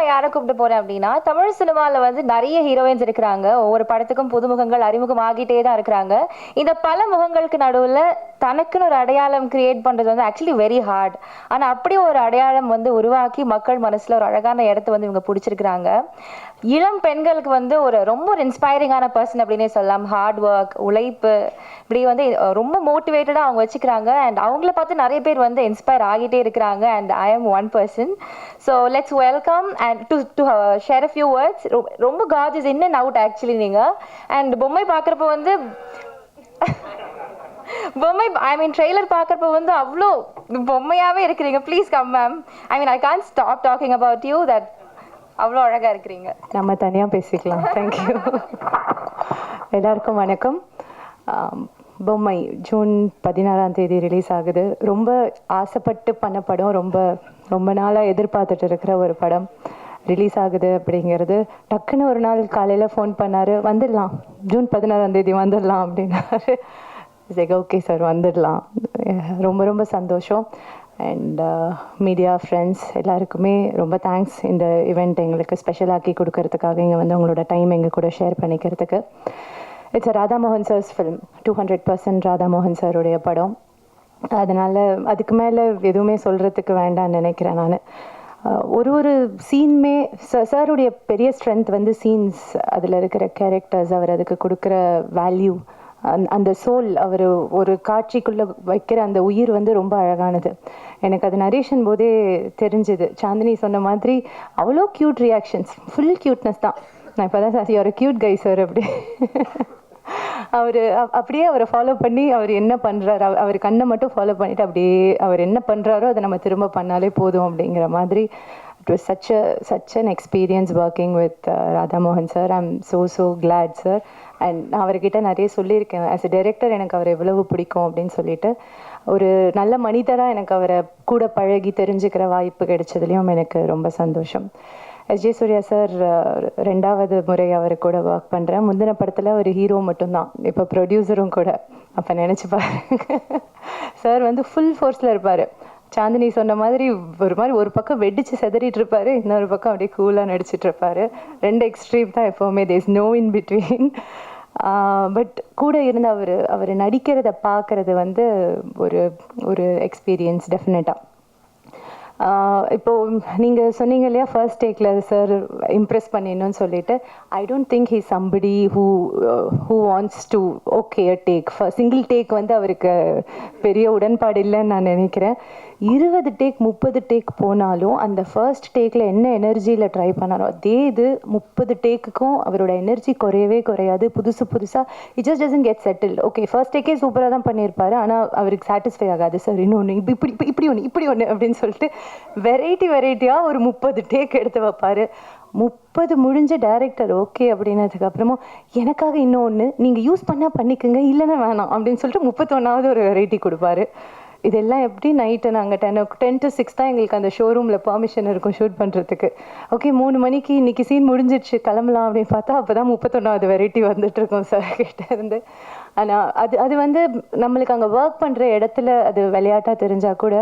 யாரை கூப்பிட்டு போறேன் அப்படின்னா, தமிழ் சினிமால வந்து நிறைய ஹீரோயின்ஸ் இருக்கிறாங்க. ஒவ்வொரு படத்துக்கும் புதுமுகங்கள் அறிமுகம் ஆகிட்டே தான் இருக்கிறாங்க. இந்த பல முகங்களுக்கு நடுவுல தனக்குன்னு ஒரு அடையாளம் கிரியேட் பண்றது வந்து ஆக்சுவலி வெரி ஹார்ட். ஆனா அப்படி ஒரு அடையாளம் வந்து உருவாக்கி மக்கள் மனசுல ஒரு அழகான இடத்த வந்து இவங்க பிடிச்சிருக்கிறாங்க. இளம் பெண்களுக்கு வந்து ரொம்ப ஒரு இன்ஸ்பைரிங்கான பர்சன் அப்படின்னே சொல்லலாம். ஹார்ட் ஒர்க், உழைப்பு, இப்படி வந்து ரொம்ப மோட்டிவேட்டடா அவங்க வச்சுக்கிறாங்க. அண்ட் அவங்கள பார்த்து நிறைய பேர் வந்து இன்ஸ்பயர் ஆகிட்டே இருக்கிறாங்க. And I am one person. So let's welcome and to share a few words. ரொம்ப gorgeous in and out actually நீங்க. அண்ட் பொம்மை பார்க்குறப்ப வந்து பொம்மை ட்ரெய்லர் பார்க்குறப்ப வந்து அவ்வளோ பொம்மையாவே இருக்கிறீங்க. Please come ma'am. I can't stop talking about you. That அவ்வளோ அழகா இருக்கிறீங்க. நம்ம தனியாக பேசிக்கலாம். தேங்க்யூ. எல்லாருக்கும் வணக்கம். பொம்மை ஜூன் 16 ரிலீஸ் ஆகுது. ரொம்ப ஆசைப்பட்டு பண்ண படம். ரொம்ப ரொம்ப நாளாக எதிர்பார்த்துட்டு இருக்கிற ஒரு படம் ரிலீஸ் ஆகுது அப்படிங்கிறது. டக்குன்னு ஒரு நாள் காலையில் ஃபோன் பண்ணார், வந்துடலாம் ஜூன் 16 வந்துடலாம் அப்படின்னாரு. ஓகே சார் வந்துடலாம். ரொம்ப ரொம்ப சந்தோஷம். அண்ட் மீடியா ஃப்ரெண்ட்ஸ் எல்லாருக்குமே ரொம்ப தேங்க்ஸ். இந்த ஈவெண்ட் எங்களுக்கு ஸ்பெஷலாக்கி கொடுக்கறதுக்காக, இங்கே வந்து உங்களோட டைம் எங்கள் கூட ஷேர் பண்ணிக்கிறதுக்கு. இட்ஸ் ராதா மோகன் சார்ஸ் ஃபிலிம். 200% ராதா மோகன் சாருடைய படம். அதனால் அதுக்கு மேலே எதுவுமே சொல்கிறதுக்கு வேண்டாம்னு நினைக்கிறேன் நான். ஒரு சீனுமே சாருடைய பெரிய ஸ்ட்ரென்த் வந்து சீன்ஸ், அதில் இருக்கிற கேரக்டர்ஸ், அவர் அதுக்கு கொடுக்குற வேல்யூ, அந்த சோல், அவர் ஒரு காட்சிக்குள்ளே வைக்கிற அந்த உயிர் வந்து ரொம்ப அழகானது. எனக்கு அது நரேஷன் போதே தெரிஞ்சுது. சாந்தினி சொன்ன மாதிரி அவ்வளோ க்யூட் ரியாக்ஷன்ஸ், ஃபுல் க்யூட்னஸ் தான். நான் இப்போ தான் சார் ஒரு க்யூட் கை சார் அப்படி அப்படியே அவரை ஃபாலோ பண்ணி அவர் என்ன பண்ணுறாரு, அவர் கண்ணை மட்டும் ஃபாலோ பண்ணிவிட்டு அப்படியே அவர் என்ன பண்ணுறாரோ அதை நம்ம திரும்ப பண்ணாலே போதும் அப்படிங்கிற மாதிரி. It was such an experience working with Radha மோகன் sir. I am so glad sir. And நான் அவர்கிட்ட நிறைய சொல்லியிருக்கேன், ஆஸ் எ டைரக்டர் எனக்கு அவர் எவ்வளவு பிடிக்கும் அப்படின்னு சொல்லிட்டு. ஒரு நல்ல மனிதராக எனக்கு அவரை கூட பழகி தெரிஞ்சுக்கிற வாய்ப்பு கிடைச்சதுலேயும் எனக்கு ரொம்ப சந்தோஷம். எஸ்ஜே சூர்யா சார் 2வது முறை அவர் கூட ஒர்க் பண்ணுறேன். முந்தின படத்தில் ஒரு ஹீரோ மட்டும்தான், இப்போ ப்ரொடியூசரும் கூட. அப்போ நினச்சி பாருங்க, சார் வந்து ஃபுல் ஃபோர்ஸில் இருப்பார். சாந்தினி சொன்ன மாதிரி ஒரு பக்கம் வெடிச்சு செதறிட்டு இருப்பாரு, இன்னொரு பக்கம் அப்படியே கூலாக நடிச்சிட்டு இருப்பாரு. 2 எக்ஸ்ட்ரீம் தான் எப்போவுமே. There is no in between. But கூட இருந்து அவர் நடிக்கிறத பார்க்குறது வந்து ஒரு எக்ஸ்பீரியன்ஸ் டெஃபினட்டாக. இப்போது நீங்கள் சொன்னீங்க இல்லையா, ஃபர்ஸ்ட் டேக்கில் சார் இம்ப்ரெஸ் பண்ணிடணும்னு சொல்லிட்டு. I don't think he somebody who wants to okay a take. Single take வந்து அவருக்கு பெரிய உடன்பாடு இல்லைன்னு நான் நினைக்கிறேன். 20 டேக் 30 டேக் போனாலும் அந்த ஃபர்ஸ்ட் டேக்கில் என்ன எனர்ஜியில் ட்ரை பண்ணாலும் அதே இது 30 டேக்குக்கும் அவரோட எனர்ஜி குறையவே குறையாது. புதுசாக it just doesn't get settle. Okay, first டேக்கே சூப்பராக தான் பண்ணியிருப்பாரு, ஆனால் அவருக்கு சாட்டிஸ்ஃபை ஆகாது. சார் இன்னொன்று இப்படி ஒன்று அப்படின்னு சொல்லிட்டு வெரைட்டியாக ஒரு 30 டேக் எடுத்து வைப்பார். 30 முடிஞ்ச டைரக்டர் ஓகே அப்படின்னதுக்கு அப்புறமா எனக்காக இன்னொன்று நீங்கள் யூஸ் பண்ணால் பண்ணிக்கோங்க, இல்லைன்னா வேணாம் அப்படின்னு சொல்லிட்டு 31வது ஒரு வெரைட்டி கொடுப்பாரு. இதெல்லாம் எப்படி நைட்டு நாங்கள் 10 to 6 தான் எங்களுக்கு அந்த ஷோரூமில் பெர்மிஷன் இருக்கும் ஷூட் பண்ணுறதுக்கு. ஓகே 3 மணிக்கு இன்றைக்கி சீன் முடிஞ்சிடுச்சு கிளம்பலாம் அப்படின்னு பார்த்தா அப்போ தான் 31வது வெரைட்டி வந்துட்டுருக்கோம் சார் கிட்ட இருந்து. ஆனால் அது வந்து நம்மளுக்கு அங்கே ஒர்க் பண்ணுற இடத்துல அது விளையாட்டாக தெரிஞ்சால் கூட,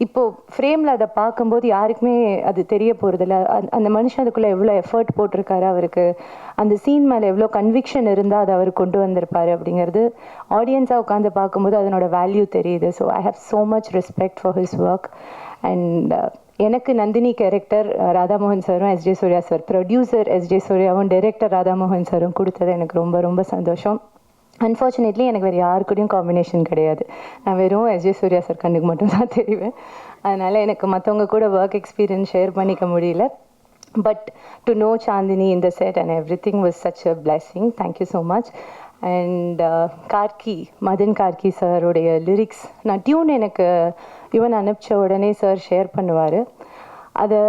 இப்போது ஃப்ரேமில் அதை பார்க்கும்போது யாருக்குமே அது தெரிய போகிறதில்ல. அந்த மனுஷன் அதுக்குள்ளே எவ்வளோ எஃபர்ட் போட்டிருக்காரு, அவருக்கு அந்த சீன் மேலே எவ்வளோ கன்விக்ஷன் இருந்தால் அதை அவர் கொண்டு வந்திருப்பார் அப்படிங்கிறது ஆடியன்ஸாக உட்காந்து பார்க்கும்போது அதனோட வேல்யூ தெரியுது. So I have so much respect for his work. And எனக்கு நந்தினி கேரக்டர் ராதாமோகன் சாரும் SJ Surya sir, producer SJ சூர்யாவும் டைரக்டர் ராதாமோகன் சாரும் கொடுத்தது எனக்கு ரொம்ப ரொம்ப சந்தோஷம். அன்ஃபார்ச்சுனேட்லி எனக்கு வேறு யாருக்கூடையும் காம்பினேஷன் கிடையாது. நான் வெறும் எஸ்ஜே சூர்யா சார் கண்ணுக்கு மட்டும்தான் தெரிவேன். அதனால் எனக்கு மற்றவங்க கூட ஒர்க் எக்ஸ்பீரியன்ஸ் ஷேர் பண்ணிக்க முடியல. But to know Chandini in the set and everything was such a blessing. Thank you so much. And Madhan Karky சாருடைய லிரிக்ஸ், நான் டியூன் எனக்கு ஈவன் அனுப்பிச்ச உடனே சார் ஷேர் பண்ணுவார். அதை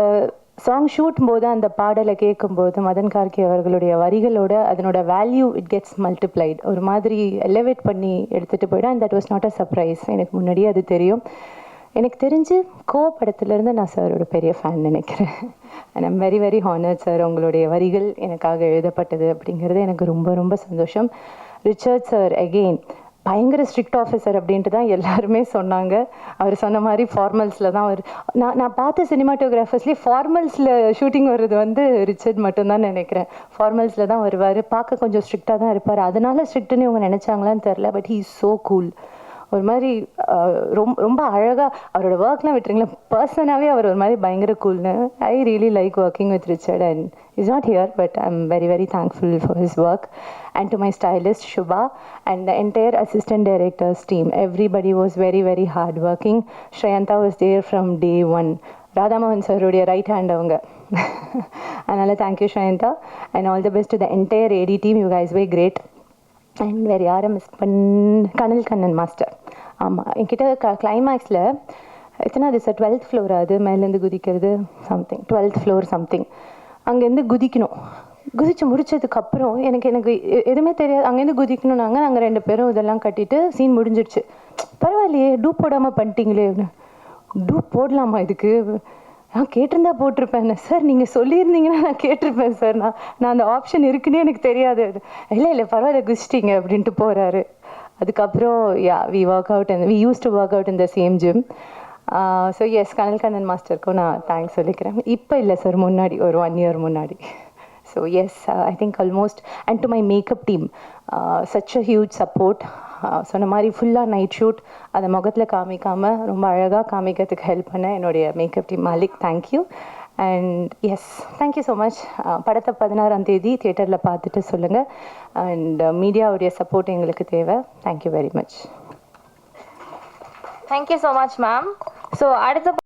சாங் ஷூட் போது அந்த பாடலை கேட்கும்போது மதன் கார்கி அவர்களுடைய வரிகளோட அதனோட வேல்யூ இட் கெட்ஸ் மல்டிப்ளைட். ஒரு மாதிரி எலிவேட் பண்ணி எடுத்துகிட்டு போய்டும். And that was not a surprise. எனக்கு முன்னாடியே அது தெரியும். எனக்கு தெரிஞ்சு படத்துலேருந்து நான் சாரோட பெரிய ஃபேன் நினைக்கிறேன். And I'm very very honoured sir. உங்களுடைய வரிகள் எனக்காக எழுதப்பட்டது அப்படிங்கிறது எனக்கு ரொம்ப ரொம்ப சந்தோஷம். ரிச்சர்ட் சார் அகெயின் பயங்கர ஸ்ட்ரிக்ட் ஆஃபீஸர் அப்படின்ட்டு தான் எல்லாருமே சொன்னாங்க. அவர் சொன்ன மாதிரி ஃபார்மல்ஸில் தான் நான் பார்த்த சினிமாட்டோகிராஃபர்ஸ்லேயே ஃபார்மல்ஸில் ஷூட்டிங் வர்றது வந்து ரிச்சர்ட் மட்டும்தான் நினைக்கிறேன். ஃபார்மல்ஸில் தான் வருவார், பார்க்க கொஞ்சம் ஸ்ட்ரிக்டாக தான் இருப்பார். அதனால ஸ்ட்ரிக்ட்டுன்னு இவங்க நினச்சாங்களான்னு தெரில, but he is so cool. ஒரு மாதிரி ரொம்ப அழகாக அவரோட ஒர்க்லாம் விட்டுருங்களேன், பர்சனாகவே அவர் ஒரு மாதிரி பயங்கர கூல்னு. I really like working with Richard and is not here, but I am very very thankful for his work. And to my stylist Shubha and the entire assistant directors team, everybody was very very hard working. Shreyantha was there from day one. Radha Mohan sir ude right hand avanga. Anala thank you Shreyantha, and all the best to the entire AD team. You guys were great. And வேறு யாரை miss கனல் Kannan master. ஆமாம், என்கிட்ட கிளைமேக்ஸில் எத்தனாவது sir 12th floor, அது மேலேருந்து குதிக்கிறது something 12th floor something, அங்கேருந்து குதிக்கணும். குதிச்சு முடிச்சதுக்கப்புறம் எனக்கு எதுவுமே தெரியாது. அங்கேருந்து குதிக்கணும். நாங்கள் 2 பேரும் இதெல்லாம் கட்டிட்டு சீன் முடிஞ்சிடுச்சு. பரவாயில்லையே டூப் போடாமல் பண்ணிட்டீங்களே. டூப் போடலாமா இதுக்கு? நான் கேட்டிருந்தா போட்டிருப்பேன் சார், நீங்கள் சொல்லியிருந்தீங்கன்னா நான் கேட்டிருப்பேன் சார், நான் அந்த ஆப்ஷன் இருக்குன்னே எனக்கு தெரியாது. இல்லை பரவாயில்ல குதிச்சிட்டிங்க அப்படின்ட்டு போகிறாரு. அதுக்கப்புறம் we work out and we use to work out in the same gym. So yes, Kanal Kannan மாஸ்டருக்கும் நான் தேங்க்ஸ் சொல்லிக்கிறேன். இப்போ இல்லை சார், முன்னாடி ஒரு 1 year முன்னாடி. So yes, I think almost. And to my makeup team, such a huge support. சொன்ன மாதிரி ஃபுல்லாக நைட் ஷூட், அதை முகத்தில் காமிக்காமல் ரொம்ப அழகாக காமிக்கிறதுக்கு ஹெல்ப் பண்ண என்னுடைய makeup team Malik, thank you. And yes, thank you so much. படத்தை 16ஆம் தேதி தியேட்டரில் பார்த்துட்டு சொல்லுங்கள். அண்ட் மீடியாவுடைய சப்போர்ட் எங்களுக்கு தேவை. Thank you very much. Thank you so much ma'am. So அடுத்த